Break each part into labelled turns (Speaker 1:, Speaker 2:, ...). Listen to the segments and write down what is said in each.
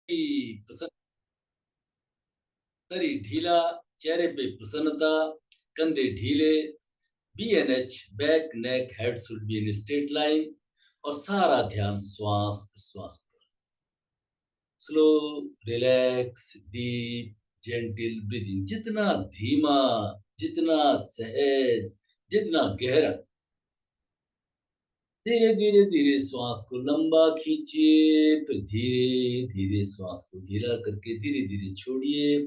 Speaker 1: प्रसन्न, शरीर ढीला, चेहरे पे प्रसन्नता, कंधे ढीले, BNH, back neck head should be in straight line, और सारा ध्यान श्वास प्रश्वास पर। Slow, relax, deep, gentle breathing, जितना धीमा, जितना सहज, जितना गहरा। धीरे धीरे धीरे श्वास को लंबा खींचिए, फिर धीरे धीरे श्वास को ढीला करके धीरे धीरे छोड़िए।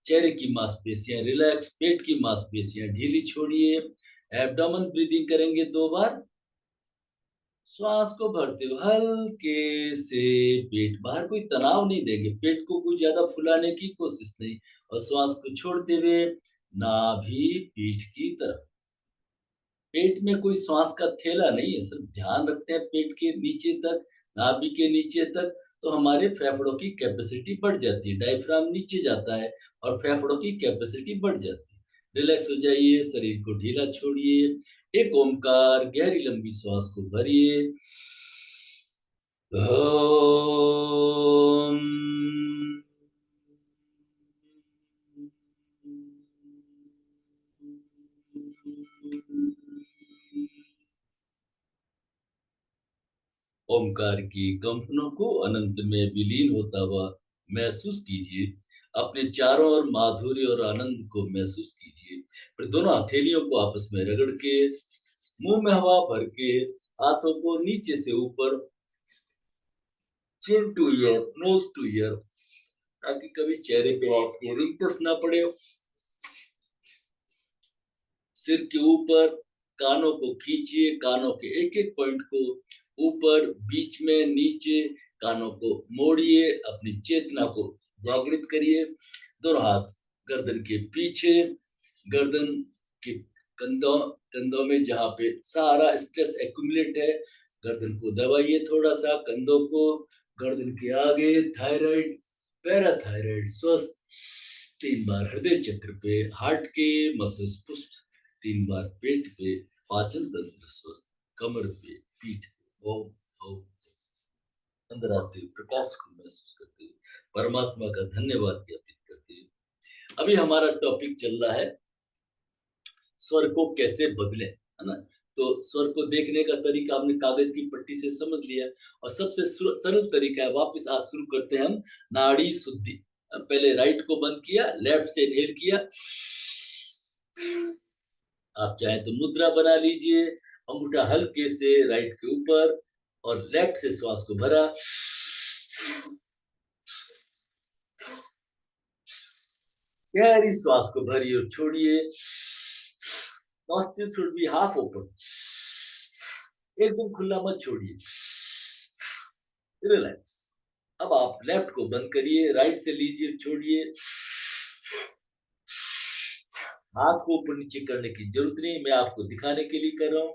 Speaker 1: चेहरे की मांसपेशियां रिलैक्स, पेट की मांसपेशियां ढीली छोड़िए। एब्डोमेन ब्रीदिंग करेंगे 2 बार। श्वास को भरते हुए हल्के से पेट बाहर, कोई तनाव नहीं देंगे, पेट को कोई ज्यादा फुलाने की कोशिश नहीं। और श्वास को छोड़ते हुए नाभि पीठ की तरफ। पेट में कोई श्वास का थैला नहीं है, सिर्फ ध्यान रखते हैं पेट के नीचे तक, नाभि के नीचे तक, तो हमारे फेफड़ों की कैपेसिटी बढ़ जाती है, डायफ्राम नीचे जाता है और फेफड़ों की कैपेसिटी बढ़ जाती है। रिलैक्स हो जाइए, शरीर को ढीला छोड़िए। एक ओमकार, गहरी लंबी श्वास को भरिए। ओम। ओमकार की कंपनों को अनंत में विलीन होता हुआ महसूस कीजिए। अपने चारों ओर माधुर्य और आनंद को महसूस कीजिए। फिर दोनों हथेलियों को आपस में रगड़ के, मुंह में हवा भर के, हाथों को नीचे से ऊपर, chin to ear, nose to ear, ताकि कभी चेहरे पे आपको रिंकल्स ना पड़े। सिर के ऊपर कानों को खींचिए, कानों के एक एक पॉइंट को ऊपर, बीच में, नीचे, कानों को मोड़िए, अपनी चेतना को जागृत करिए। दोनों हाथ गर्दन के पीछे, गर्दन के कंधों कंधों में जहाँ पे सारा स्ट्रेस एक्यूमुलेट है, गर्दन को दबाइए थोड़ा सा, कंधों को, गर्दन के आगे थायराइड, पैराथायराइड स्वस्थ। 3 बार हृदय चक्र पे, हार्ट के मसल्स पुष्ट। 3 बार पेट पे, पाचन तंत्र स्वस्थ, कमर पे, पीठ पे। ओम ओम। अंदर आते हुए प्रकाश को महसूस करते हुए परमात्मा का धन्यवाद ज्ञापित करते हुए, अभी हमारा टॉपिक चल रहा है स्वर को कैसे बदले, है ना। तो स्वर को देखने का तरीका आपने कागज की पट्टी से समझ लिया, और सबसे सरल तरीका है, वापस आज शुरू करते हैं हम नाड़ी शुद्धि। पहले राइट को बंद किया, लेफ्ट से इनहेल किया। आप चाहें तो मुद्रा बना लीजिए, अंगूठा हल्के से राइट के ऊपर, और लेफ्ट से श्वास को भरा। गहरी श्वास को भरिए और छोड़िए। Nostril should be half open, एकदम खुला मत छोड़िए। रिलैक्स। अब आप लेफ्ट को बंद करिए, राइट से लीजिए, छोड़िए। हाथ को ऊपर नीचे करने की जरूरत नहीं, मैं आपको दिखाने के लिए कर रहा हूं।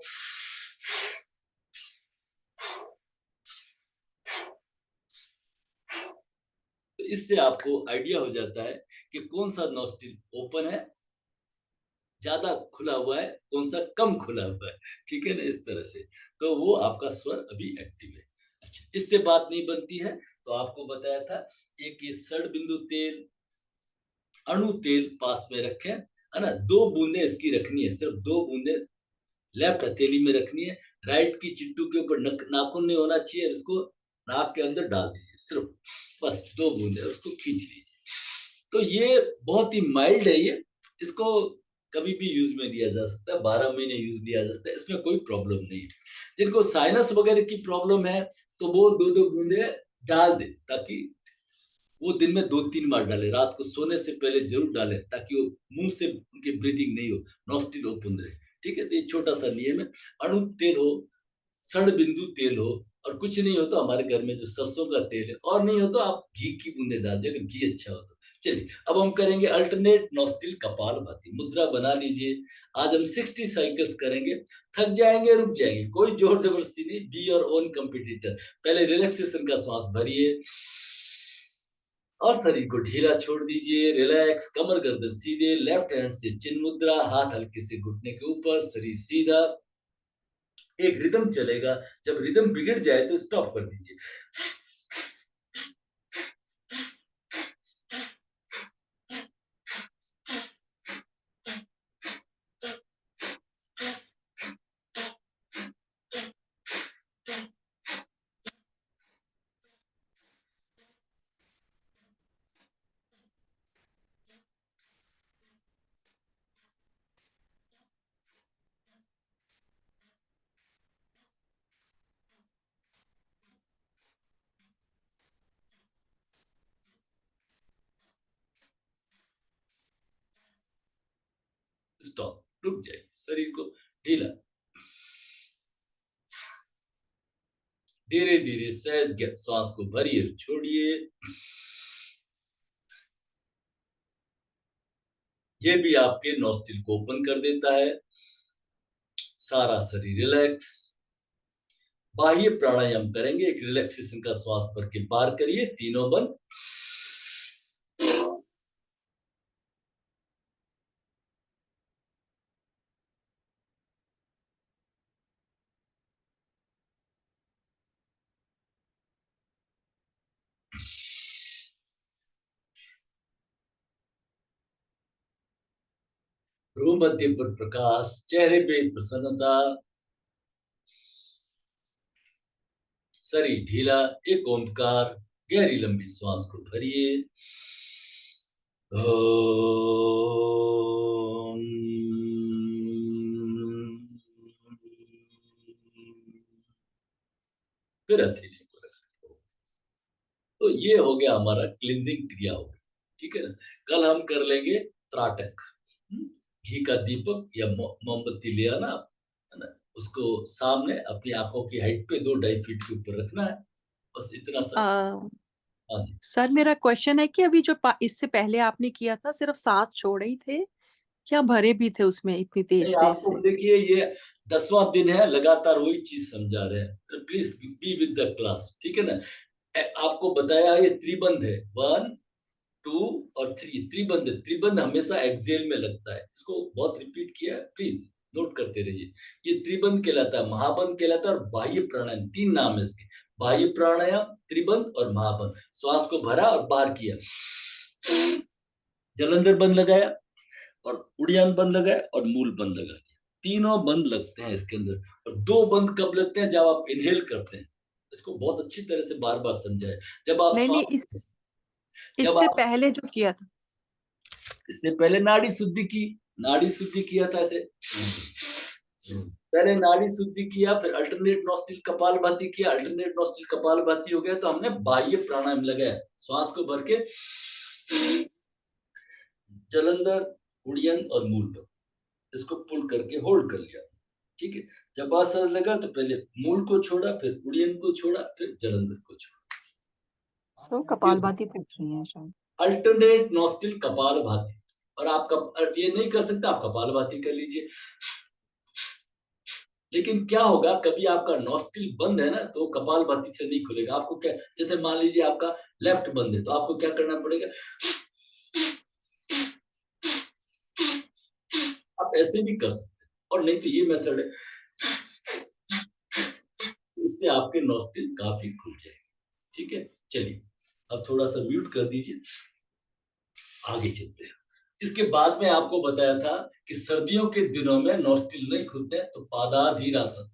Speaker 1: तो इससे आपको आइडिया हो जाता है कि कौन सा नॉस्ट्रिल ओपन है, ज्यादा खुला हुआ है, कौन सा कम खुला हुआ है। ठीक है ना, इस तरह से। तो वो आपका स्वर अभी एक्टिव है। अच्छा, इससे बात नहीं बनती है तो आपको बताया था, एक ये सड़ बिंदु तेल, अणु तेल पास में रखें, है ना। 2 बूंदे इसकी रखनी है, सिर्फ 2 बूंदे लेफ्ट हथेली में रखनी है। राइट की चिट्टू के ऊपर नाखून नहीं होना चाहिए, इसको नाक के अंदर डाल दीजिए, सिर्फ बस 2 बूंदे, उसको खींच लीजिए। तो ये बहुत ही माइल्ड है ये, इसको कभी भी यूज में लिया जा सकता है, 12 महीने यूज लिया जा सकता है, इसमें कोई प्रॉब्लम नहीं है। जिनको साइनस वगैरह की प्रॉब्लम है तो वो 2-2 बूंदे डाल दे, ताकि वो दिन में 2-3 बार डाले, रात को सोने से पहले जरूर डालें, ताकि वो मुंह से उनकी ब्रीदिंग नहीं हो, नॉस्ट्रिल ओपन रहे। ठीक है, तो ये छोटा सा नियम है। अणु तेल हो, सड़ बिंदु तेल हो, और कुछ नहीं हो तो हमारे घर में जो सरसों का तेल है, और नहीं हो तो आप घी की बूंदे डाल दें, अगर घी अच्छा हो तो। चलिए, अब हम करेंगे अल्टरनेट नॉस्ट्रिल कपालभाति, मुद्रा बना लीजिए। आज हम 60 साइकिल्स करेंगे। थक जाएंगे, रुक जाएंगे, कोई जोर जबरदस्ती नहीं, बी योर ओन कंपिटिटर। पहले रिलैक्सेशन का सांस भरिए और शरीर को ढीला छोड़ दीजिए। रिलैक्स, कमर गर्दन सीधे, लेफ्ट हैंड से चिन्ह मुद्रा, हाथ हल्के से घुटने के ऊपर, शरीर सीधा। एक रिदम चलेगा, जब रिदम बिगड़ जाए तो स्टॉप कर दीजिए। स्टॉप, रुक जाइए, शरीर को ढीला, धीरे धीरे सहज श्वास को भरिए, छोड़िए। ये भी आपके नॉस्ट्रिल को ओपन कर देता है। सारा शरीर रिलैक्स। बाह्य प्राणायाम करेंगे, एक रिलैक्सेशन का श्वास भर के पार करिए, तीनों बंद। भ्रू मध्य पर प्रकाश, चेहरे पे प्रसन्नता, शरीर ढीला, एक ओंकार, गहरी लंबी श्वास को भरिए। ओम। फिर हथेली को रखो। तो ये हो गया हमारा क्लींजिंग क्रिया हो गई, ठीक है ना। कल हम कर लेंगे त्राटक। घी का दीपक या मोमबत्ती ले आना, है ना, उसको सामने अपनी आंखों की हाइट पे 2-2.5 फीट के ऊपर रखना है, बस इतना सा। हाँ जी।
Speaker 2: सर मेरा क्वेश्चन है कि अभी जो इससे पहले आपने किया था सिर्फ सांस छोड़े ही थे या भरे भी थे उसमें इतनी तेज
Speaker 1: नहीं,
Speaker 2: से
Speaker 1: आपको
Speaker 2: इससे?
Speaker 1: देखिए ये 10वां दिन है, लगातार वही चीज समझा रहे हैं। Please be with the class, ठीक है ना। आपको बताया ये त्रिबंध है, 1 2 और 3 त्रिबंध। त्रिबंध हमेशा एक्सेल में लगता है, इसको बहुत रिपीट किया है, प्लीज नोट करते रहिए। ये त्रिबंध कहलाता है, महाबंध कहलाता है और बाह्य प्राणायाम, 3 नाम है इसके। बाह्य प्राणायाम, त्रिबंध और महाबंध। श्वास को भरा और बाहर किया, जलंधर बंद लगाया और उड़ियान बंद लगाया और मूल बंद लगा दिया। तीनों बंद लगते हैं इसके अंदर। और 2 बंद कब लगते हैं? जब आप इनहेल करते हैं। इसको बहुत अच्छी तरह से बार बार समझाए। जब आप
Speaker 2: नहीं नहीं,
Speaker 1: श्वास, जब
Speaker 2: इससे
Speaker 1: आप,
Speaker 2: पहले जो किया था।
Speaker 1: इससे पहले नाड़ी शुद्धि की, नाड़ी शुद्धि किया था ऐसे। पहले नाड़ी शुद्धि किया, फिर अल्टरनेट नॉस्ट्रिल कपालभाति किया, अल्टरनेट नॉस्ट्रिल कपालभाति हो गया तो हमने बाह्य प्राणायाम लगाया, श्वास को भर के जलंधर, उड़ियन और मूल पर, इसको पुल करके होल्ड कर लिया, ठीक है। जब असहज लगा तो पहले मूल को छोड़ा, फिर उड़ियन को छोड़ा, फिर जलंधर को छोड़ा।
Speaker 3: तो कपालभाति पूछ रही हैं शायद।
Speaker 1: Alternate nostril kapalbhati. और आप ये नहीं कर सकते, आप कपालभाति कर लीजिए। लेकिन क्या होगा, कभी आपका नॉस्ट्रिल बंद है ना, तो कपालभाति से नहीं खुलेगा। आपको क्या, जैसे मान लीजिए आपका लेफ्ट बंद है, तो आपको क्या करना पड़ेगा, आप ऐसे भी कर सकते हैं, और नहीं तो ये मेथड है, इससे आपके नॉस्ट्रिल काफी खुल जाएंगे, ठीक है। चलिए अब थोड़ा सा म्यूट कर दीजिए, आगे चलते हैं। इसके बाद में आपको बताया था कि सर्दियों के दिनों में नॉस्ट्रिल नहीं खुलते हैं, तो पादाधीरासन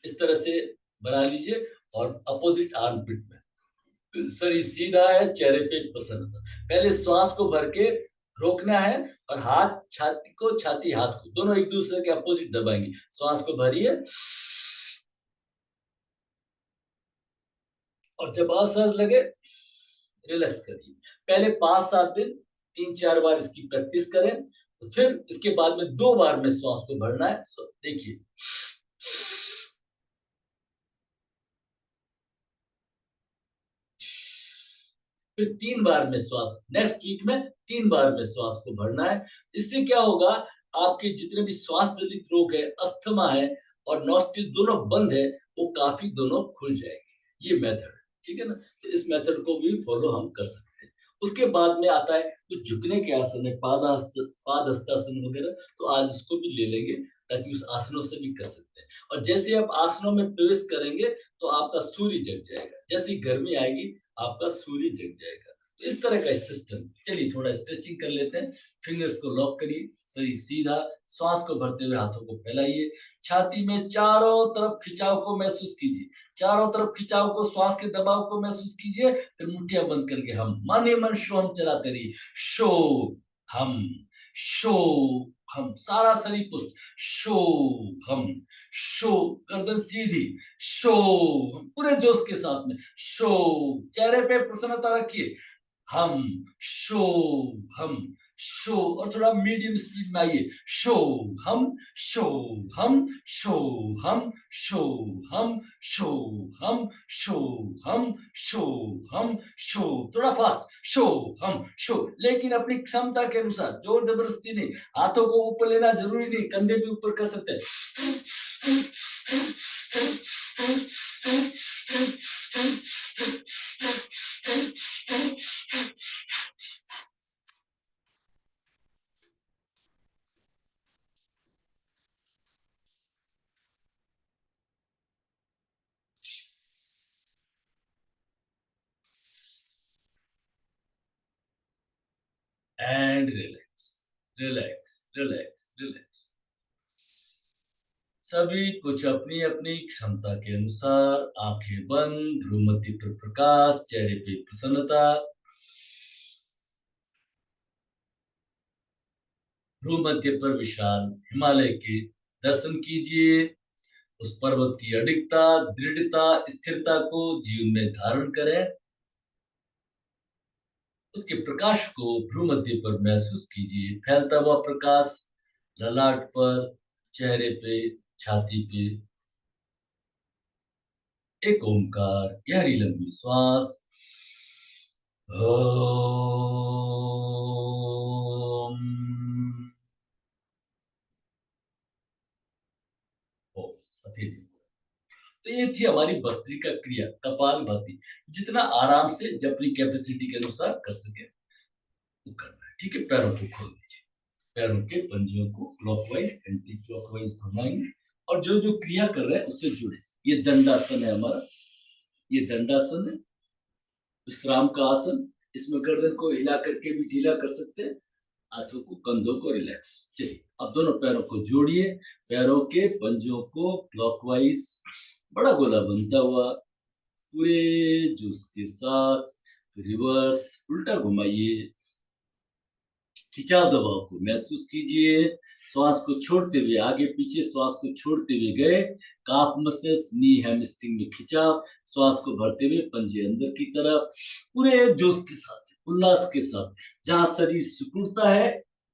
Speaker 1: इस तरह से बना लीजिए और अपोजिट आर्मपिट में शरीर सीधा है, चेहरे पे प्रसन्नता। पहले श्वास को भर के रोकना है और हाथ छाती को, छाती हाथ को, दोनों एक दूसरे के अपोजिट दबाएंगे। श्वास को भरिए और जब असहज लगे रिलैक्स करिए। पहले 5-7 दिन 3-4 बार इसकी प्रैक्टिस करें, तो फिर इसके बाद में 2 बार में श्वास को भरना है। देखिए, फिर 3 बार में श्वास, नेक्स्ट वीक में 3 बार में श्वास को भरना है। इससे क्या होगा, आपके जितने भी श्वास जनित रोग है, अस्थमा है और नॉस्ट्रिल दोनों बंद है, वो काफी दोनों खुल जाएंगे। ये मेथड है, ठीक है ना। तो इस मेथड को भी फॉलो हम कर सकते हैं। उसके बाद में आता है कुछ झुकने के आसन है, पादहस्तासन वगैरह, तो आज उसको भी ले लेंगे ताकि उस आसनों से भी कर सकते हैं। और जैसे आप आसनों में प्रवेश करेंगे तो आपका सूर्य जग जाएगा, जैसी गर्मी आएगी आपका सूर्य जग जाएगा। तो इस तरह का सिस्टम। चलिए थोड़ा स्ट्रेचिंग कर लेते हैं। फिंगर्स को लॉक करिए, शरीर सीधा, श्वास को भरते हुए हाथों को फैलाइए, छाती में चारों तरफ खिंचाव को महसूस कीजिए, चारों तरफ खिंचाव को, श्वास के दबाव को महसूस कीजिए। फिर मुट्ठियां बंद करके हम मन ही मन शो हम चलाते रहिए, शो हम, शो हम, सारा शरीर पुष्ट, शो हम, शो, गर्दन सीधी, शो हम, पूरे जोश के साथ में, शो, चेहरे पे प्रसन्नता रखिए, हम, शो हम, शो, और थोड़ा मीडियम स्पीड में आइए, शो हम शो हम शो हम शो हम शो हम शो हम शो हम शो, थोड़ा फास्ट, शो हम शो, लेकिन अपनी क्षमता के अनुसार, जोर जबरदस्ती नहीं। हाथों को ऊपर लेना जरूरी नहीं, कंधे भी ऊपर कर सकते हैं। And relax relax relax relax. सभी कुछ अपनी अपनी क्षमता के अनुसार, आंखें बंद, भ्रूमध्य पर प्रकाश, चेहरे पे प्रसन्नता। भ्रूमध्य पर विशाल हिमालय के दर्शन कीजिए। उस पर्वत की अडिगता, दृढ़ता, स्थिरता को जीवन में धारण करें। उसके प्रकाश को भ्रूमध्य पर महसूस कीजिए, फैलता हुआ प्रकाश ललाट पर, चेहरे पे, छाती पे। एक ओंकार, गहरी लंबी श्वास, ओम। तो ये थी हमारी भस्त्रिका क्रिया, कपालभाति। जितना आराम से, जब अपनी कैपेसिटी के अनुसार कर सके वो करना है। ठीक है, पैरों को खोल दीजिए, पैरों के पंजों को क्लॉकवाइज एंटी क्लॉकवाइज घुमाएंगे, और जो जो क्रिया कर रहे हैं उससे जुड़े। ये दंडासन है हमारा, ये दंडासन है, विश्राम का आसन। इसमें गर्दन को हिला करके भी ढीला कर सकते हैं, हाथों को, कंधों को रिलैक्स। चलिए, अब दोनों पैरों को जोड़िए, पैरों के पंजों को क्लॉकवाइज बड़ा गोला बनता हुआ पूरे जोश के साथ रिवर्स उल्टा घुमाइए। खिंचाव दबाव को महसूस कीजिए, श्वास को छोड़ते हुए आगे पीछे, श्वास को छोड़ते हुए गए, काफ मसल्स, नी हैमस्ट्रिंग में खिंचाव, श्वास को भरते हुए पंजे अंदर की तरफ, पूरे जोश के साथ, उल्लास के साथ। जहां शरीर सिकुड़ता है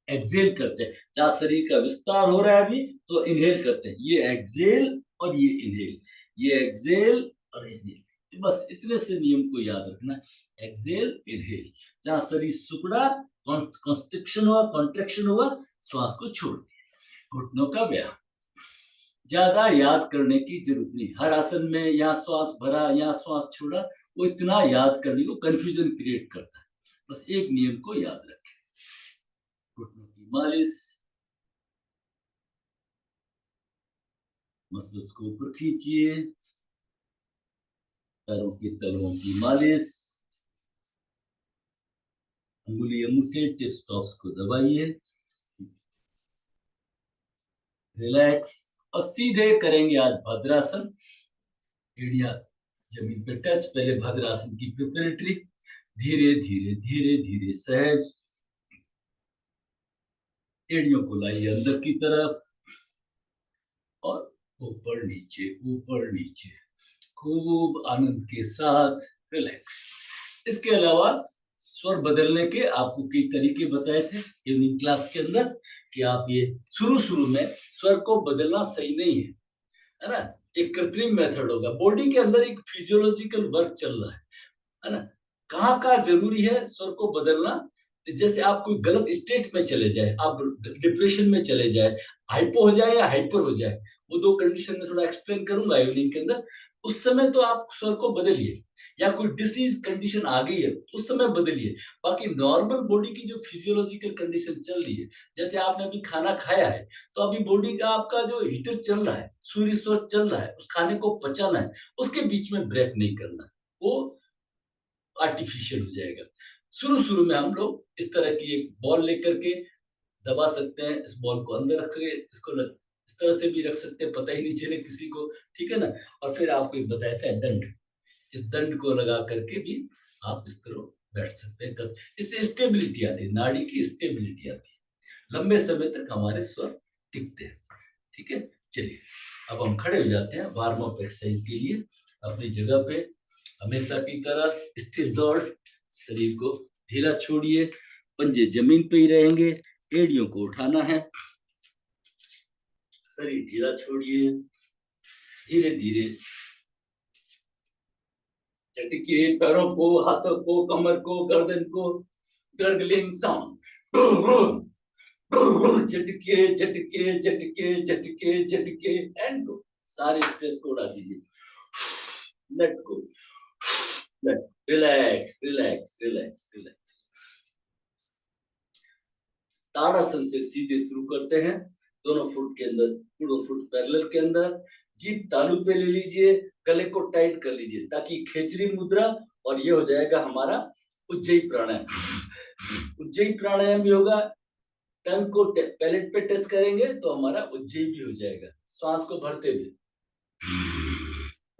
Speaker 1: एक्सेल करते हैं, जहां शरीर का विस्तार हो रहा है अभी तो इनहेल करते हैं। ये एक्सेल और ये इनहेल, ये एक्सेल और इनहेल, बस इतने से नियम को याद रखना, एक्सेल इनहेल। जहां शरीर सिकुड़ा, कॉन्स्ट्रिक्शन हुआ, कॉन्ट्रैक्शन हुआ, श्वास को छोड़ दिया। घुटनों का व्यायाम ज्यादा याद करने की जरूरत नहीं। हर आसन में यहाँ श्वास भरा, यहाँ श्वास छोड़ा, वो इतना याद करने को कंफ्यूजन क्रिएट करता है। बस एक नियम को याद रखें, घुटनों की मालिश, मसल्स को ऊपर खींचिए, पैरों के तलवों की मालिश, अंगुली अंगूठे टिप्स टॉप्स को दबाइए, रिलैक्स। और सीधे करेंगे आज भद्रासन, एड़िया जमीन पे टच। पहले भद्रासन की प्रिपरेटरी, धीरे धीरे धीरे धीरे सहज, एड़ियों को लाइए अंदर की तरफ और ऊपर नीचे, ऊपर नीचे, खूब आनंद के साथ रिलैक्स। इसके अलावा स्वर बदलने के आपको कई तरीके बताए थे इवनिंग क्लास के अंदर, कि आप ये शुरू में स्वर को बदलना सही नहीं है ना, एक कृत्रिम मेथड होगा। बॉडी के अंदर एक फिजियोलॉजिकल वर्क चल रहा है ना, कहाँ कहाँ जरूरी है स्वर को बदलना। जैसे आप कोई गलत स्टेट में चले जाए, आप डिप्रेशन में चले जाए, हाइपो हो जाए या हाइपर हो जाए, वो दो कंडीशन में थोड़ा एक्सप्लेन करूंगा इवनिंग के अंदर। उस समय तो आप स्वर को बदलिए, या कोई डिसीज कंडीशन आ गई है उस समय बदलिए। बाकी नॉर्मल बॉडी की जो फिजियोलॉजिकल कंडीशन चल रही है, जैसे आपने अभी खाना खाया है तो अभी बॉडी का आपका जो हीटर चल रहा है, सूर्य स्वर चल रहा है, उस खाने को पचाना है, उसके बीच में ब्रेक नहीं करना, वो आर्टिफिशियल हो जाएगा। शुरू में हम लोग इस तरह की एक बॉल लेकर के दबा सकते हैं, इस बॉल को अंदर रख के इसको इस तरह से भी रख सकते हैं, पता ही नहीं चले किसी को, ठीक है ना। और फिर आपको एक बताया था दंड, इस दंड को लगा करके भी आप इस तरह बैठ सकते हैं। इससे स्टेबिलिटी आती है, नाड़ी की स्टेबिलिटी आती है, लंबे समय तक हमारे स्वर टिकते हैं। ठीक है, चलिए अब हम खड़े हो जाते हैं वार्म अप एक्सरसाइज के लिए। अपनी जगह पे हमेशा की तरह स्थिर दौड़, शरीर को ढीला छोड़िए, पंजे जमीन पे ही रहेंगे, एड़ियों को उठाना है, शरीर ढीला छोड़िए, धीरे धीरे झटकिए पैरों को, हाथों को, कमर को, गर्दन को, गर्गलिंग साउंड, झटके झटके झटके झटके झटके एंड गो, सारे स्ट्रेस को उड़ा दीजिए, let go, let, relax relax relax relax. Tadasana से सीधे शुरू करते हैं, दोनों फुट के अंदर, दोनों फुट पैरेलल के अंदर, जीभ तालू पे ले लीजिए, गले को टाइट कर लीजिए ताकि खेचरी मुद्रा, और ये हो जाएगा हमारा उज्जयी प्राणायाम। उज्जयी प्राणायाम भी होगा, टंग को पैलेट पे टच करेंगे तो हमारा उज्जयी भी हो जाएगा। श्वास को भरते हुए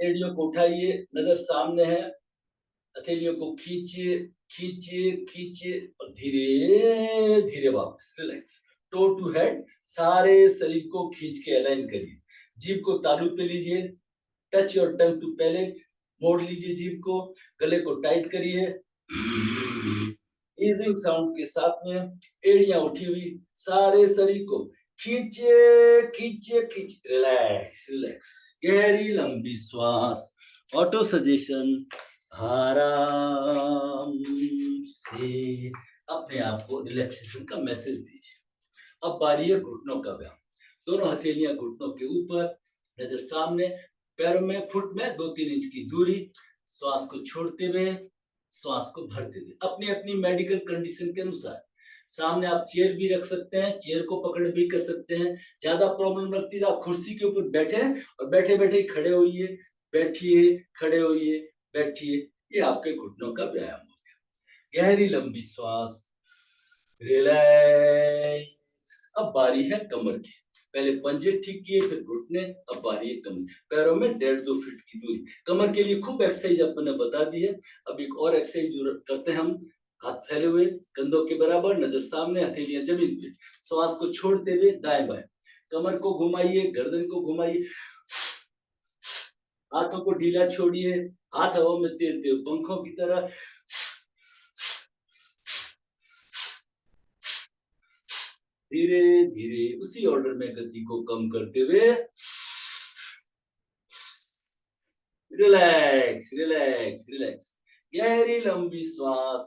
Speaker 1: एड़ियों को उठाइए, नजर सामने है, हथेलियों को खींचिए खींचिए खींचिए और धीरे धीरे वापस रिलैक्स, टो टू हेड, सारे शरीर को खींच के अलाइन करिए, जीभ को तालू पे लीजिए, touch your tongue to palate, मोड़ लीजिए जीभ को, गले को टाइट करिए, ईजिंग साउंड के साथ में एड़ियां उठी हुई, सारे शरीर को खींचिए खींचिए खींचिए, रिलैक्स रिलैक्स, गहरी लंबी श्वास, ऑटो सजेशन, आराम से अपने आप को रिलैक्सेशन का मैसेज दीजिए। अब बारी है घुटनों का व्यायाम, दोनों हथेलियां घुटनों के ऊपर, नजर सामने, पैरों में फुट में 2-3 इंच की दूरी, श्वास को छोड़ते हुए, श्वास को भरते हुए, अपनी अपनी मेडिकल कंडीशन के अनुसार। सामने आप चेयर भी रख सकते हैं, चेयर को पकड़ भी कर सकते हैं, ज्यादा प्रॉब्लम लगती है आप कुर्सी के ऊपर बैठे और बैठे बैठे खड़े होइए, बैठिए, खड़े होइए, बैठिए, ये आपके घुटनों का व्यायाम हो गया। गहरी लंबी श्वास, रिलैक्स। अब बारी है कमर की, पहले पंजे ठीक किए फिर घुटने, अब बारी है कमर, पैरों में 1.5-2 फीट की दूरी। कमर के लिए खूब एक्सरसाइज आपने बता दी है, अब एक और एक्सरसाइज जो करते हैं हम, हाथ फैले हुए, कंधों के बराबर, नजर सामने, हथेलियां जमीन पे, श्वास को छोड़ते हुए दाएं बाएं, कमर को घुमाइए, गर्दन को घुमाइए, हाथों को ढीला छोड़िए, हाथ हवा में तेलते हुए पंखों की तरह, धीरे धीरे उसी ऑर्डर में गति को कम करते हुए, रिलैक्स रिलैक्स रिलैक्स, गहरी लंबी श्वास,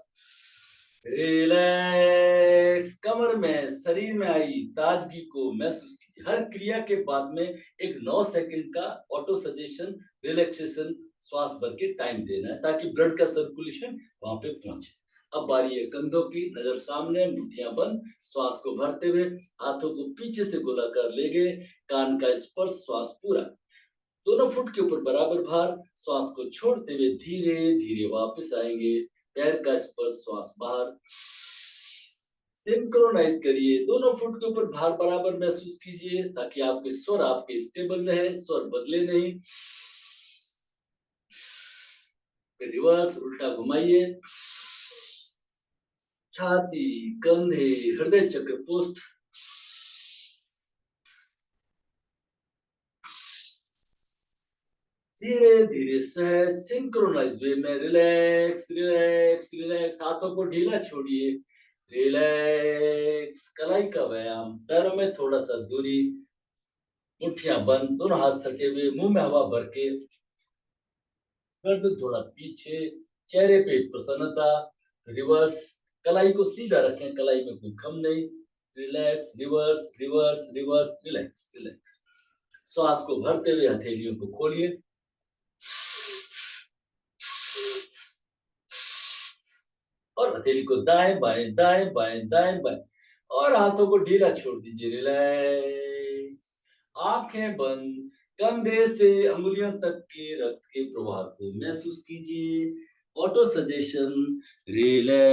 Speaker 1: रिलैक्स, कमर में, शरीर में आई ताजगी को महसूस कीजिए। हर क्रिया के बाद में एक 9 सेकंड का ऑटो सजेशन, रिलैक्सेशन, श्वास भर के टाइम देना है ताकि ब्लड का सर्कुलेशन वहां पे पहुंचे। अब बारी है कंधों की, नजर सामने, मुट्ठियां बंद, श्वास को भरते हुए, हाथों को पीछे से गोलाकार ले गए, कान का स्पर्श, श्वास पूरा, दोनों फुट के ऊपर बराबर भार, श्वास को छोड़ते हुए धीरे धीरे वापस आएंगे, पैर का स्पर्श, श्वास बाहर, सिंक्रोनाइज करिए, दोनों फुट के ऊपर भार बराबर महसूस कीजिए ताकि आपके स्वर आपके स्टेबल रहे, स्वर बदले नहीं। फिर रिवर्स, उल्टा घुमाइए, छाती, कंधे, हृदय चक्र, पोस्ट, धीरे धीरे सहज सिंक्रोनाइज वे में, रिलैक्स रिलैक्स रिलैक्स, हाथों को ढीला छोड़िए, रिलैक्स, कलाई का व्यायाम, पैरों में थोड़ा सा दूरी, मुट्ठियां बंद, दोनों हाथ सटे हुए, मुंह में हवा भर के, गर्दन थोड़ा पीछे, चेहरे पे प्रसन्नता, रिवर्स, कलाई को सीधा रखें, कलाई में कोई खम नहीं, relax, reverse reverse reverse, relax relax, श्वास को भरते हुए हथेलियों को खोलिए, और हथेली को दाएं बाएं दाएं बाएं दाएं बाएं, और हाथों को ढीला छोड़ दीजिए, रिलैक्स, आंखें बंद, कंधे से अंगुलियों तक के रक्त के प्रवाह को महसूस कीजिए, ऑटो सजेशन, रिलैक्स।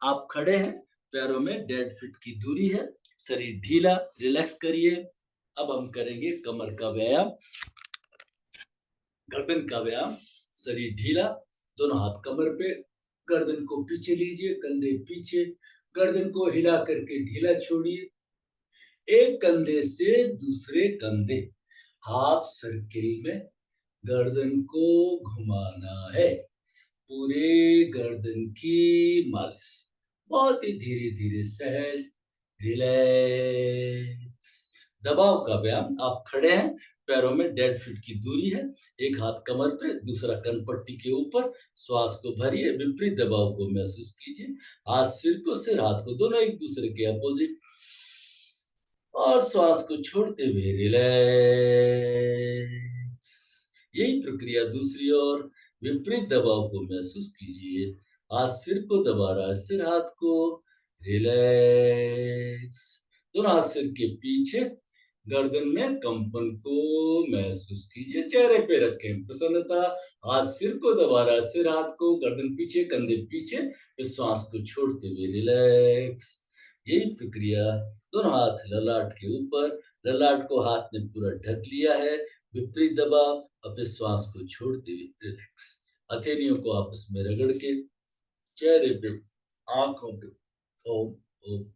Speaker 1: आप खड़े हैं, पैरों में 1.5 फीट की दूरी है, शरीर ढीला, रिलैक्स करिए। अब हम करेंगे कमर का व्यायाम, गर्दन का व्यायाम, शरीर ढीला, दोनों हाथ कमर पे, गर्दन को पीछे लीजिए, कंधे पीछे, गर्दन को हिला करके ढीला छोड़िए, एक कंधे से दूसरे कंधे, हाफ सर्किल में गर्दन को घुमाना है, पूरे गर्दन की मालिश, बहुत ही धीरे-धीरे सहज, रिलैक्स। दबाव का व्यायाम, आप खड़े हैं, पैरों में 1.5 फीट की दूरी है, एक हाथ कमर पे, दूसरा कनपट्टी के ऊपर, श्वास को भरिए, विपरीत दबाव को महसूस कीजिए, हाथ सिर को, सिर हाथ को, दोनों एक दूसरे के अपोजिट, और श्वास को छोड़ते हुए रिलैक्स। यही प्रक्रिया दूसरी ओर, विपरीत दबाव को महसूस कीजिए, हाथ सिर को दबा रहा है, सिर हाथ को, रिलैक्स। दोनों हाथ सिर के पीछे, गर्दन में कंपन को महसूस कीजिए, चेहरे पे रखें प्रसन्नता, हाथ सिर को दबा रहा है, सिर हाथ को, गर्दन पीछे, कंधे पीछे, इस श्वास को छोड़ते हुए रिलैक्स। यही प्रक्रिया, दोनों हाथ ललाट के ऊपर, ललाट को हाथ ने पूरा ढक लिया है, विपरीत दबाव, अपने श्वास को छोड़ते हुए रिलैक्स। हथेलियों को आपस में रगड़ के, चेहरे पे, आंखों पे, ओम ओम,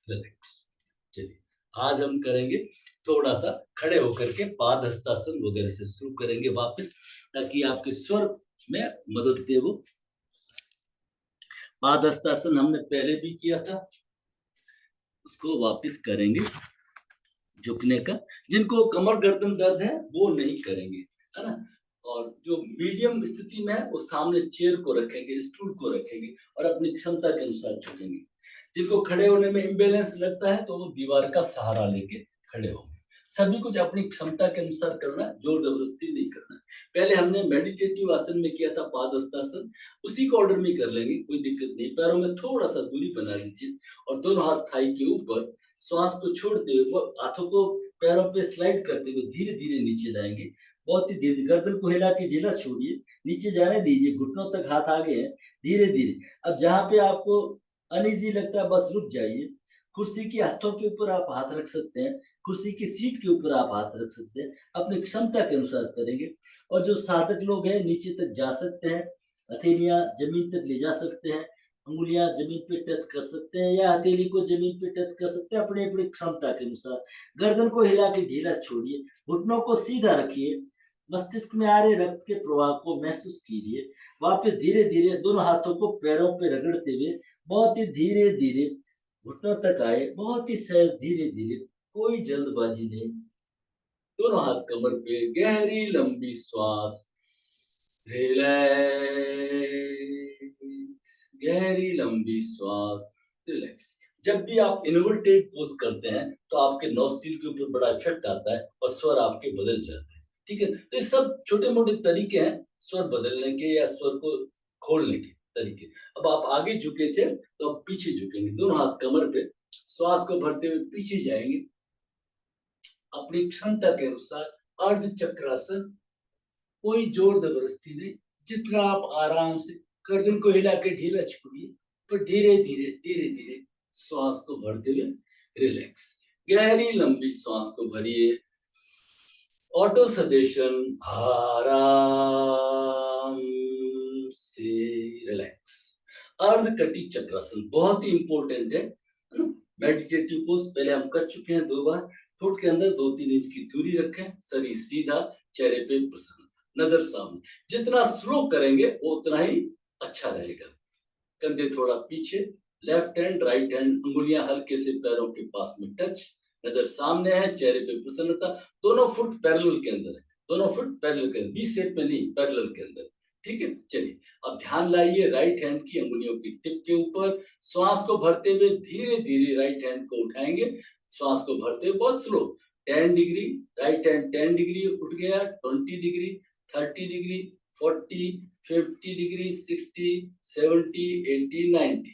Speaker 1: रिलैक्स। चलिए, आज हम करेंगे थोड़ा सा खड़े होकर के पादहस्तासन वगैरह से शुरू करेंगे वापस, ताकि आपके स्वर में मदद दे वो। पादहस्तासन हमने पहले भी किया था, उसको वापस करेंगे, झुकने का। जिनको कमर गर्दन दर्द है वो नहीं करेंगे, है ना। और जो मीडियम स्थिति में है वो सामने चेयर को रखेंगे, स्टूल को रखेंगे और अपनी क्षमता के अनुसार झुकेंगे। जिनको खड़े होने में इम्बैलेंस लगता है तो वो दीवार का सहारा लेके खड़े होंगे। सभी कुछ अपनी क्षमता के अनुसार करना है, जोर जबरदस्ती नहीं करना है। पहले हमने मेडिटेटिव आसन में किया था पादहस्तासन, उसी को ऑर्डर में कर लेंगे, कोई दिक्कत नहीं। पैरों में थोड़ा सा दूरी बना लीजिए और दोनों हाथ थाई के ऊपर, श्वास को छोड़ते हुए वो हाथों को पैरों पे स्लाइड करते हुए धीरे-धीरे नीचे जाएंगे। बहुत ही धीरे, गर्दन को हिला के ढीला छोड़िए, नीचे जाने दीजिए, घुटनों तक हाथ आगे हैं, धीरे-धीरे। अब जहाँ पे आपको अनईज़ी लगता है बस रुक जाइए। कुर्सी के हाथों के ऊपर आप हाथ रख सकते हैं, कुर्सी की सीट के ऊपर आप हाथ रख सकते हैं, अपनी क्षमता के अनुसार करेंगे। और जो साधक लोग हैं नीचे तक जा सकते हैं, हथेलियाँ ज़मीन तक ले जा सकते हैं, अंगुलियाँ ज़मीन पे टच कर सकते हैं या हथेली को ज़मीन पे टच कर सकते हैं अपनी-अपनी क्षमता के अनुसार। गर्दन को हिला के ढीला छोड़िए, घुटनों को सीधा रखिए, मस्तिष्क में आ रहे रक्त के प्रवाह को महसूस कीजिए। वापस धीरे-धीरे दोनों हाथों को पैरों पे रगड़ते हुए बहुत ही धीरे-धीरे घुटनों तक आए, बहुत ही सहज धीरे-धीरे, कोई जल्दबाजी नहीं। दोनों हाथ कमर पे, गहरी लंबी श्वास, रिलैक्स, गहरी लंबी श्वास, रिलैक्स। जब भी आप इन्वर्टेड पोज करते हैं तो आपके नॉस्ट्रिल के ऊपर बड़ा इफेक्ट आता है और स्वर आपके बदल जाते हैं, ठीक है। तो ये सब छोटे-मोटे तरीके हैं स्वर बदलने के या स्वर को खोलने के तरीके। अब आप आगे झुके थे तो अब पीछे झुकेंगे, दोनों हाथ कमर पे, श्वास को भरते हुए पीछे जाएंगे, अपनी क्षमता के अनुसार अर्ध चक्रासन, कोई जोर जबरदस्ती नहीं, जितना आप आराम से गर्दन को हिला के ढीला छोड़िए, पर धीरे-धीरे, धीरे-धीरे श्वास को भरते हुए रिलैक्स। गहरी लंबी श्वास को भरिए, ऑटो सजेशन, आराम से रिलैक्स। अर्धकटी चक्रासन बहुत ही इंपॉर्टेंट है ना। मेडिटेटिव पोज पहले हम कर चुके हैं 2 बार। ठोट के अंदर 2-3 इंच की दूरी रखें, शरीर सीधा, चेहरे पे प्रसन्नता, नजर सामने। जितना स्लो करेंगे वो उतना ही अच्छा रहेगा। कंधे थोड़ा पीछे, लेफ्ट हैंड, राइट हैंड, अंगुलियां हल्के से पैरों के पास में टच, नजर सामने है, चेहरे पे प्रसन्नता, दोनों फुट पैरेलल के अंदर है, दोनों फुट पैरेलल के अंदर, बी शेप में नहीं, पैरेलल के अंदर, ठीक है। चलिए, अब ध्यान लाइए राइट हैंड की अंगुलियों की टिप के ऊपर, श्वास को भरते हुए धीरे-धीरे राइट हैंड को उठाएंगे, श्वास को भरते हुए बहुत slow, 10 degree, right hand 10 degree उठ गया, 20 डिग्री, 30 डिग्री, 40, 50 डिग्री, 60, 70, 80, 90।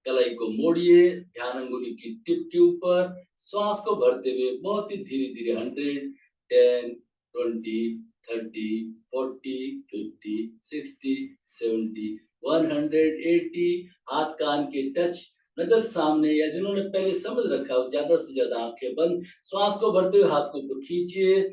Speaker 1: कलाई को मोड़िए, ध्यान अंगुली की टिप के ऊपर, श्वास को भरते हुए बहुत ही धीरे-धीरे 100, 10, 20, 30, 40, 50, 60, 70, 180, हाथ कान के टच, नजर सामने, या जिन्होंने पहले समझ रखा हो ज्यादा से ज्यादा आंखें बंद, श्वास को भरते हुए हाथ को ऊपर खींचिए,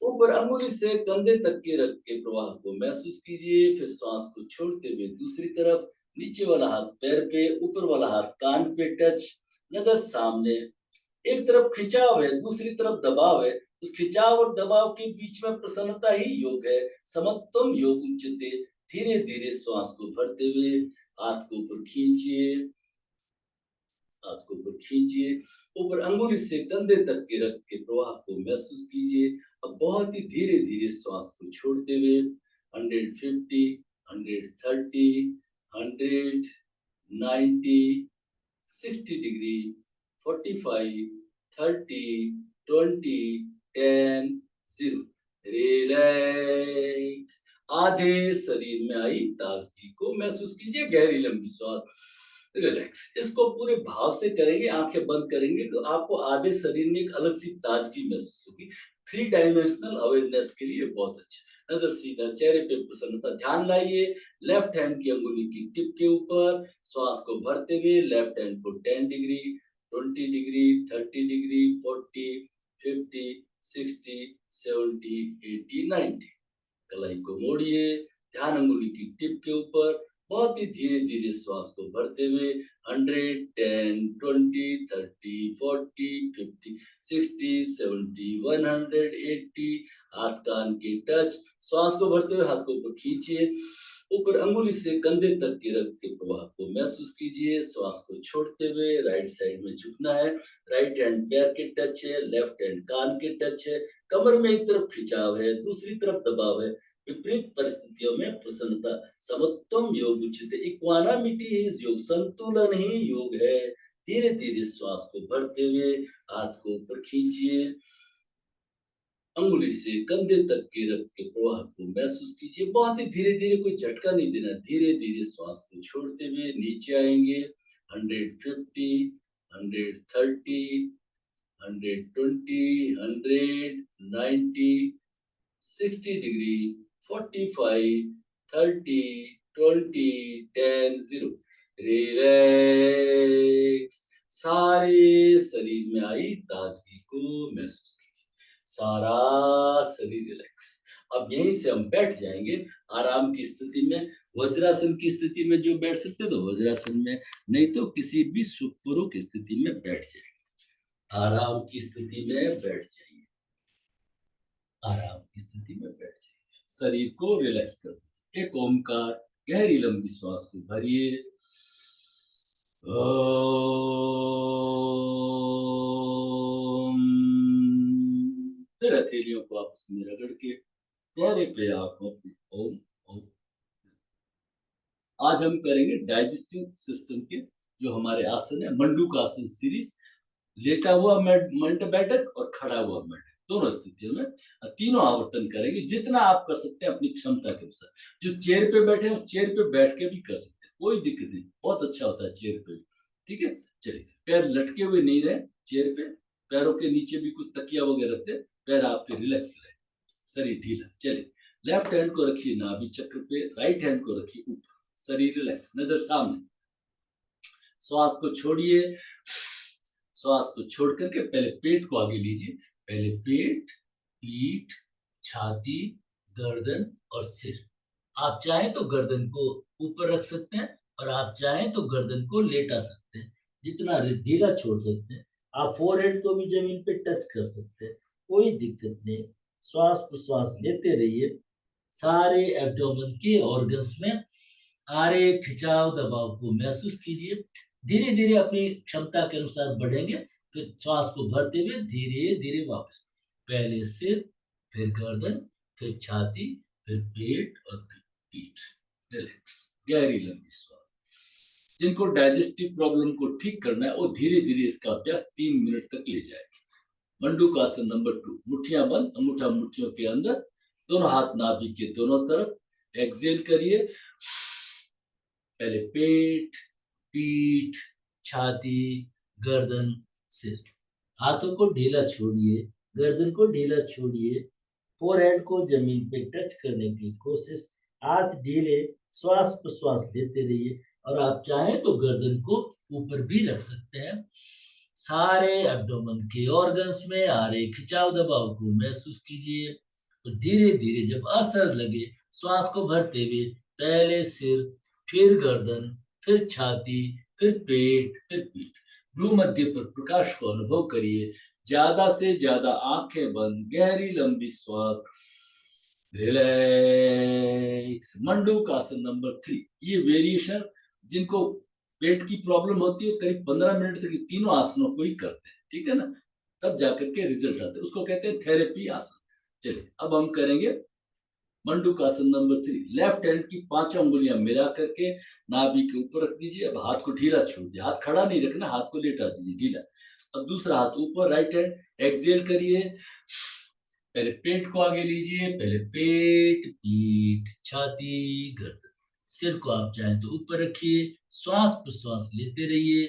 Speaker 1: ऊपर अंगुली से कंधे तक के रक्त के प्रवाह को महसूस कीजिए, फिर श्वास को छोड़ते हुए दूसरी तरफ, नीचे वाला हाथ पैर पे, ऊपर वाला हाथ कान पे टच, नजर सामने। एक तरफ खिंचाव है, दूसरी तरफ दबाव है, उस खिंचाव और दबाव के बीच में प्रसन्नता ही योग है। समत्वम योग उच्यते। धीरे धीरे श्वास को भरते हुए हाथ को ऊपर खींचिए, हाथ को ऊपर खींचिए, ऊपर अंगुली से कंधे तक के रक्त के प्रवाह को महसूस कीजिए। अब बहुत ही धीरे धीरे श्वास को छोड़ते हुए 150, 130, 100, 90, 60 डिग्री, 45, 30, 20, 10, 0। रिलैक्स। आधे शरीर में आई ताजगी को महसूस कीजिए। गहरी लंबी श्वास, रिलैक्स। इसको पूरे भाव से करेंगे, आंखें बंद करेंगे तो आपको आधे शरीर में एक अलग सी ताजगी महसूस होगी। 3 डायमेंशनल अवेयरनेस के लिए बहुत अच्छा। नजर सीधा, चेहरे पे प्रसन्नता, ध्यान लाइए लेफ्ट हैंड की अंगुली की टिप के ऊपर। श्वास को भरते हुए लेफ्ट हैंड को 10 डिग्री, 20 डिग्री, 30 डिग्री, 40, 50, 60, 70, 80, 90। कलाई को मोड़िए, ध्यान अंगुली की टिप के ऊपर। बहुत ही धीरे धीरे श्वास को भरते हुए 100, 10, 20, 30, 40, 50, 60, 70, 100, 80। हाथ कान के टच। श्वास को भरते हुए हाथ को ऊपर खींचिए, ऊपर अंगुली से कंधे तक के रक्त के प्रवाह को महसूस कीजिए। श्वास को छोड़ते हुए राइट साइड में झुकना है। राइट हैंड पैर के टच है, लेफ्ट हैंड कान के टच है। कमर में एक तरफ खिंचाव है, दूसरी तरफ दबाव है। विपरीत परिस्थितियों में प्रसन्नता। समत्वम योग उचित। इक्वानामिटी इज योग, संतुलन ही योग है। धीरे धीरे श्वास को भरते हुए हाथ को ऊपर खींचिए, अंगुली से कंधे तक के रक्त के प्रवाह को महसूस कीजिए। बहुत ही धीरे धीरे, कोई झटका नहीं देना। धीरे धीरे श्वास को छोड़ते हुए नीचे आएंगे। 150, 130, 120, 100, 90, 60 डिग्री, 45, 30, 20, 10, 0। रिलैक्स। सारे शरीर में आई ताजगी को महसूस कीजिए। सारा शरीर रिलैक्स। अब यहीं से हम बैठ जाएंगे आराम की स्थिति में। वज्रासन की स्थिति में जो बैठ सकते तो वज्रासन में, नहीं तो किसी भी सुखपूर्वक स्थिति में बैठ जाएंगे। आराम की स्थिति में बैठ जाइए, आराम की स्थिति में बैठ जाइए। शरीर को रिलैक्स कर दीजिए। एक ओमकार, गहरी लंबी श्वास को भरिए। ओम। फिर हथेलियों को आपस में रगड़ के चेहरे पे आंखों पे ओम ओम। आज हम करेंगे डाइजेस्टिव सिस्टम के जो हमारे आसन है, मंडूकासन सीरीज। लेटा हुआ मंड बैठक और खड़ा हुआ मंड, दोनों स्थितियों में तीनों आवर्तन करेंगे। जितना आप कर सकते हैं अपनी क्षमता के अनुसार। जो चेयर पे बैठे हैं चेयर पे बैठ के भी कर सकते हैं, कोई दिक्कत नहीं, बहुत अच्छा होता है चेयर पे भी। ठीक है, चलिए। पैर लटके हुए नहीं रहे चेयर पे, पैरों के नीचे भी कुछ तकिया वगैरह रखते, पैर आपके रिलैक्स रहे, शरीर ढीला। चलिए, लेफ्ट हैंड को रखिए नाभि चक्र पे, राइट हैंड को रखिए ऊपर, शरीर रिलैक्स, नजर सामने। श्वास को छोड़िए। श्वास को छोड़ करके पहले पेट को आगे लीजिए। पहले पेट, पीठ, छाती, गर्दन और सिर। आप चाहें तो गर्दन को ऊपर रख सकते हैं और आप चाहें तो गर्दन को लेटा सकते हैं, जितना ढीला छोड़ सकते हैं। आप फोरहेड को भी जमीन पे टच कर सकते हैं, कोई दिक्कत नहीं। श्वास प्रश्वास लेते रहिए। सारे एब्डोमेन के ऑर्गन्स में आ रहे खिंचाव दबाव को महसूस कीजिए। धीरे धीरे अपनी क्षमता के अनुसार बढ़ेंगे। फिर श्वास को भरते हुए धीरे धीरे वापस। पहले सिर, फिर गर्दन, फिर छाती, फिर पेट और फिर पीठ। रिलैक्स, गहरी लंबी श्वास। जिनको डाइजेस्टिव प्रॉब्लम को ठीक करना है वो धीरे धीरे इसका अभ्यास 3 मिनट तक ले जाएंगे। मंडूकासन नंबर 2। मुट्ठियां बंद, अंगूठा मुट्ठियों के अंदर, दोनों हाथ नाभि के दोनों तरफ। एक्सहेल करिए। पहले पेट, पीठ, छाती, गर्दन, सिर। हाथों को ढीला छोड़िए, गर्दन को ढीला छोड़िए। फोरहेड को जमीन पे टच करने की कोशिश। हाथ ढीले, श्वास प्रश्वास लेते रहिए और आप चाहें तो गर्दन को ऊपर भी रख सकते हैं। सारे एब्डोमेन के ऑर्गन्स में आ रहे खिंचाव दबाव को महसूस कीजिए। तो धीरे धीरे जब असर लगे, श्वास को भरते हुए पहले सिर, फिर गर्दन, फिर छाती, फिर पेट, फिर पीठ। भ्रू मध्य पर प्रकाश को अनुभव करिए। ज्यादा से ज्यादा आंखें बंद, गहरी लंबी श्वास, रिलैक्स। मंडूक आसन नंबर 3। ये वेरिएशन जिनको पेट की प्रॉब्लम होती है करीब 15 मिनट तक तीनों आसनों को ही करते हैं, ठीक है ना, तब जाकर के रिजल्ट आते हैं, उसको कहते हैं थेरेपी आसन। चलिए अब हम करेंगे मंडूक आसन नंबर 3। लेफ्ट हैंड की 5 अंगुलियां मिला करके नाभि के ऊपर रख दीजिए। अब हाथ को ढीला छोड़ दीजिए, हाथ खड़ा नहीं रखना, हाथ को लेटा दीजिए ढीला। अब दूसरा हाथ ऊपर, राइट हैंड, एक्सेल करिए। पहले पेट को आगे लीजिए, पहले पेट, पीठ, छाती, गर्दन। सिर को आप चाहें तो ऊपर रखिए, श्वास प्रश्वास लेते रहिए।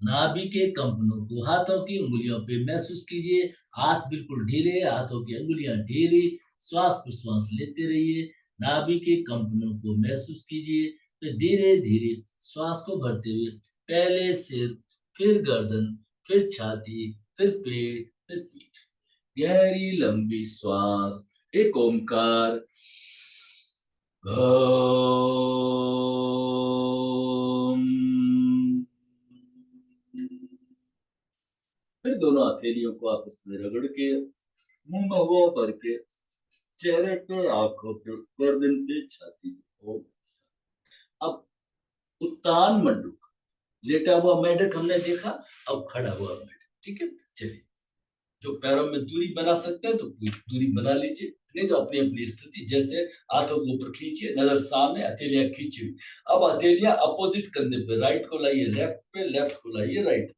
Speaker 1: नाभि के कंपनों को हाथों की उंगलियों पे महसूस कीजिए। हाथ बिल्कुल ढीले, हाथों की उंगलियां ढीली। श्वास प्रश्वास लेते रहिए, नाभि के कंपनों को महसूस कीजिए। फिर धीरे धीरे श्वास को भरते हुए पहले सिर, फिर गर्दन, फिर छाती, फिर पेट, फिर पीठ। गहरी लंबी श्वास, एक ओमकार ओम। फिर दोनों हथेलियों को आपस में रगड़ के, मुंह में हवा भर के, चेहरे पे, आंखों पे, गर्दन पे, छाती पे। अब उत्तान मंडूक, लेटा हुआ मेढक हमने देखा, अब खड़ा हुआ मेढक, ठीक है। चलिए, जो पैरों में दूरी बना सकते हैं तो दूरी बना लीजिए, नहीं तो अपनी अपनी स्थिति, जैसे हाथों को ऊपर खींचिए, नजर सामने, हथेलियां खींची हुई। अब हथेलियां अपोजिट कंधे पे, राइट को लाइए लेफ्ट पे, लेफ्ट को लाइए राइट,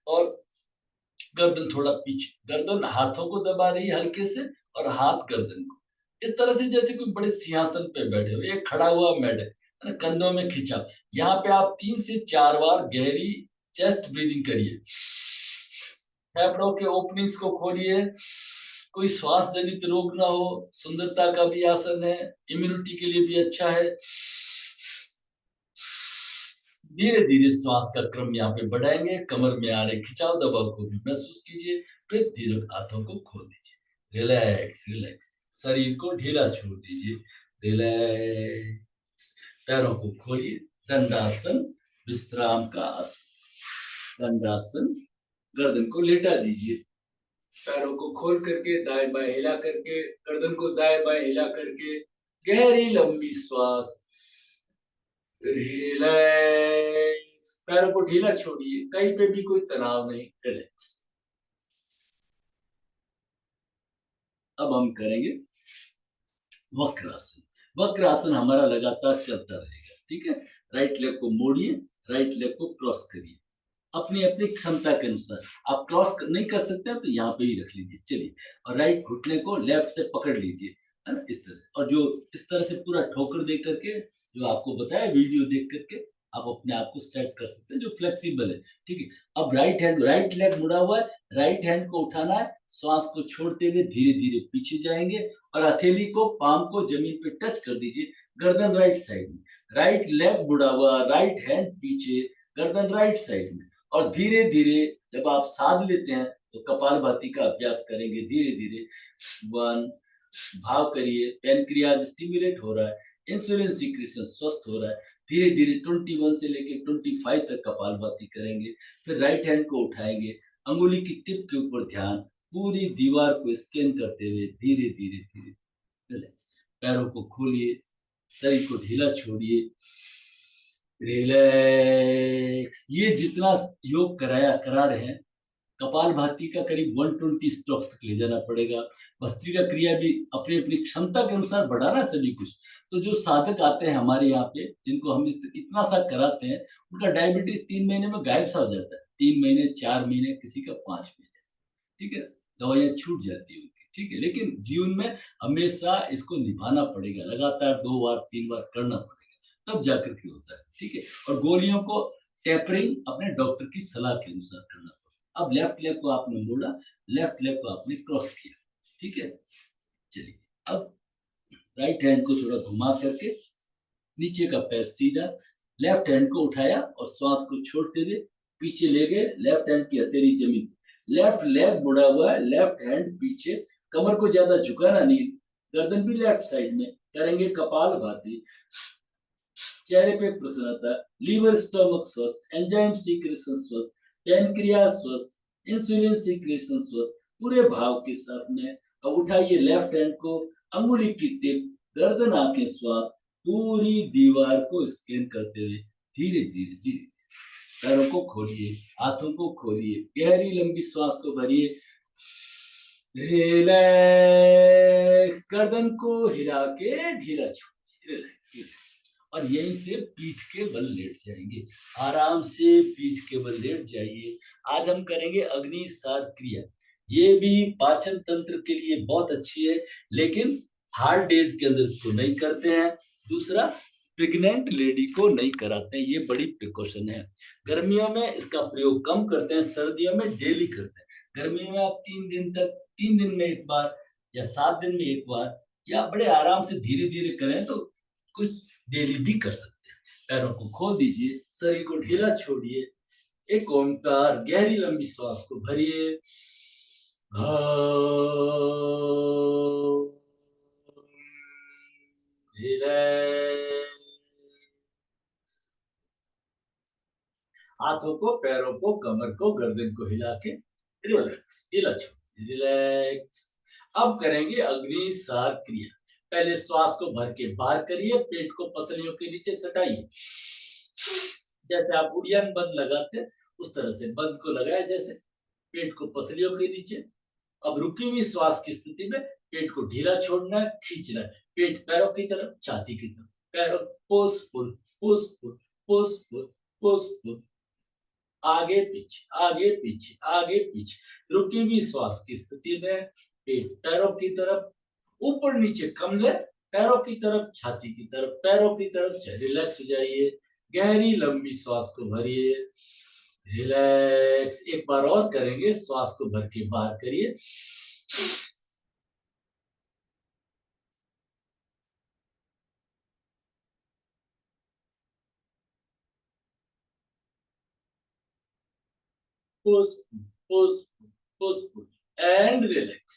Speaker 1: और गर्दन थोड़ा पीछे, गर्दन हाथों को दबा रही है हल्के से और हाथ गर्दन को, इस तरह से जैसे कोई बड़े सिंहासन पे बैठे हुए। एक खड़ा हुआ मेढक, है ना, कंधों में खिंचा। यहाँ पे आप 3 से 4 बार गहरी चेस्ट ब्रीदिंग करिए। फेफड़ों के ओपनिंग्स को खोलिए। कोई श्वास जनित रोग ना हो, सुंदरता का भी आसन है, इम्यूनिटी के लिए भी अच्छा है। धीरे धीरे श्वास का क्रम यहाँ पे बढ़ाएंगे। कमर में आ रहे खिंचाव दबाव को भी महसूस कीजिए। फिर धीरे हाथों को खोल दीजिए। रिलैक्स रिलैक्स, शरीर को ढीला छोड़ दीजिए। रिलैक्स, पैरों को खोलिए। दंडासन, विश्राम का आसन। दंडासन, गर्दन को लेटा दीजिए, पैरों को खोल करके दाएं बाएं हिला करके, गर्दन को दाएं बाएं हिला करके, गहरी लंबी श्वास। रिलैक्स, पैरों को ढीला छोड़िए, कहीं पे भी कोई तनाव नहीं। रिलैक्स। अब हम करेंगे वक्रासन। वक्रासन हमारा लगातार चलता रहेगा, ठीक है। राइट लेग को मोड़िए, राइट लेग को क्रॉस करिए अपनी अपनी क्षमता के अनुसार। आप क्रॉस नहीं कर सकते तो यहाँ पे ही रख लीजिए। चलिए, और राइट घुटने को लेफ्ट से पकड़ लीजिए, है ना, इस तरह से। और जो इस तरह से पूरा ठोकर दे करके, जो आपको बताया वीडियो देख करके, आप अपने आप को सेट कर सकते हैं, जो फ्लेक्सिबल है, ठीक है। अब राइट लेग मुड़ा हुआ है, राइट हैंड को उठाना है, श्वास को छोड़ते हुए धीरे धीरे पीछे जाएंगे और हथेली को, पाम को जमीन पे टच कर दीजिए। गर्दन राइट साइड में, राइट लेग मुड़ा हुआ, राइट हैंड पीछे, गर्दन राइट साइड में। और धीरे धीरे जब आप साध लेते हैं तो कपालभाति का अभ्यास करेंगे। धीरे धीरे 1, भाव करिए, पैनक्रियाज स्टिमुलेट हो रहा है, इंसुलिन सीक्रेशन स्वस्थ हो रहा है। धीरे धीरे 21 से लेकर 25 तक कपालभाति करेंगे। फिर राइट हैंड को उठाएंगे, अंगुली की टिप के ऊपर ध्यान, पूरी दीवार को स्कैन करते हुए धीरे धीरे धीरे रिलैक्स। पैरों को खोलिए, शरीर को ढीला छोड़िए। रिलैक्स। ये जितना योग करा रहे हैं, कपालभाति का करीब 120 स्ट्रोक्स तक ले जाना पड़ेगा। भस्त्रिका क्रिया भी अपनी अपनी क्षमता के अनुसार बढ़ाना सभी कुछ। तो जो साधक आते हैं हमारे यहाँ पे, जिनको हम इतना सा कराते हैं, उनका डायबिटीज 3 महीने में गायब सा हो जाता है। 3 महीने, 4 महीने, किसी का 5 महीने, ठीक है। दवाइयाँ छूट जाती है उनकी, ठीक है। लेकिन जीवन में हमेशा इसको निभाना पड़ेगा, लगातार 2 बार 3 बार करना पड़ेगा, तब जाकर के होता है, ठीक है। और गोलियों को टेपरिंग अपने डॉक्टर की सलाह के अनुसार करना पड़ेगा। अब लेफ्ट लेग को आपने मोड़ा, लेफ्ट लेग को आपने क्रॉस किया, ठीक है। चलिए, अब राइट हैंड को थोड़ा घुमा करके, नीचे का पैर सीधा, लेफ्ट हैंड को उठाया और श्वास को छोड़ते हुए पीछे ले गए। लेफ्ट हैंड की हथेली जमीन, लेफ्ट लेग मुड़ा हुआ है, लेफ्ट हैंड पीछे, कमर को ज्यादा झुकाना नहीं, गर्दन भी लेफ्ट साइड में। करेंगे कपालभाति। चेहरे पे प्रसन्नता, लीवर स्टमक स्वस्थ, एंजाइम सीक्रेशन स्वस्थ, पैनक्रियाज स्वस्थ, इंसुलिन सीक्रेशन स्वस्थ, पूरे भाव के साथ में। अब उठाइए लेफ्ट हैंड को, अंगुली की टिप, गर्दन आंखें श्वास, पूरी दीवार को स्कैन करते हुए धीरे धीरे धीरे पैरों को खोलिए, हाथों को खोलिए, गहरी लंबी श्वास को भरिए, रिलैक्स, गर्दन को हिला के ढीला छोड़िए, रिलैक्स रिलैक्स। और यहीं से पीठ के बल लेट जाएंगे, आराम से पीठ के बल लेट जाइए। आज हम करेंगे अग्नि साध क्रिया। ये भी पाचन तंत्र के लिए बहुत अच्छी है, लेकिन हार्ड डेज के अंदर इसको नहीं करते हैं। दूसरा, प्रेग्नेंट लेडी को नहीं कराते हैं, ये बड़ी प्रिकॉशन है। गर्मियों में इसका प्रयोग कम करते हैं, सर्दियों में डेली करते हैं। गर्मियों में आप 3 दिन में एक बार या 7 दिन में एक बार या बड़े आराम से धीरे धीरे करें तो कुछ डेली भी कर सकते हैं। पैरों को खोल दीजिए, शरीर को ढीला छोड़िए, एक ओंकार, गहरी लंबी श्वास को भरिए, हाथों को, पैरों को, कमर को, गर्दन को हिला के रिलैक्स, ढीला छोड़िए, रिलैक्स। अब करेंगे अग्नि सार क्रिया। पहले श्वास को भर के बाहर करिए, पेट को पसलियों के नीचे सटाइए, जैसे आप उड़ियन बंद लगाते उस तरह से बंद को लगाए, जैसे पेट को पसलियों के नीचे। अब रुकी हुई श्वास की स्थिति में पेट को ढीला छोड़ना है, खींचना है, पेट पैरों की तरफ, छाती की तरफ, पैरों push pull push pull push pull push pull, आगे पीछे आगे पीछे आगे पीछे। रुकी हुई श्वास की स्थिति में पेट पैरों की तरफ, ऊपर नीचे कमले, पैरों की तरफ, छाती की तरफ, पैरों की तरफ। रिलैक्स हो जाइए, गहरी लंबी श्वास को भरिए, रिलैक्स। एक बार और करेंगे, श्वास को भर के बाहर करिए, push push push and relax,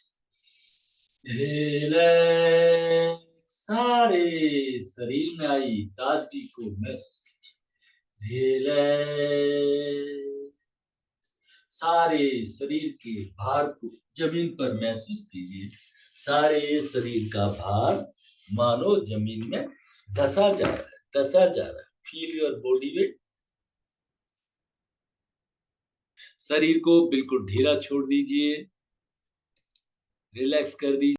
Speaker 1: relax. सारे शरीर में आई ताजगी को महसूस कीजिए, रिलैक्स। सारे शरीर के भार को जमीन पर महसूस कीजिए, सारे शरीर का भार मानो जमीन में धसा जा रहा है, धसा जा रहा है। Feel your body weight. शरीर को बिल्कुल ढीला छोड़ दीजिए, रिलैक्स कर दीजिए।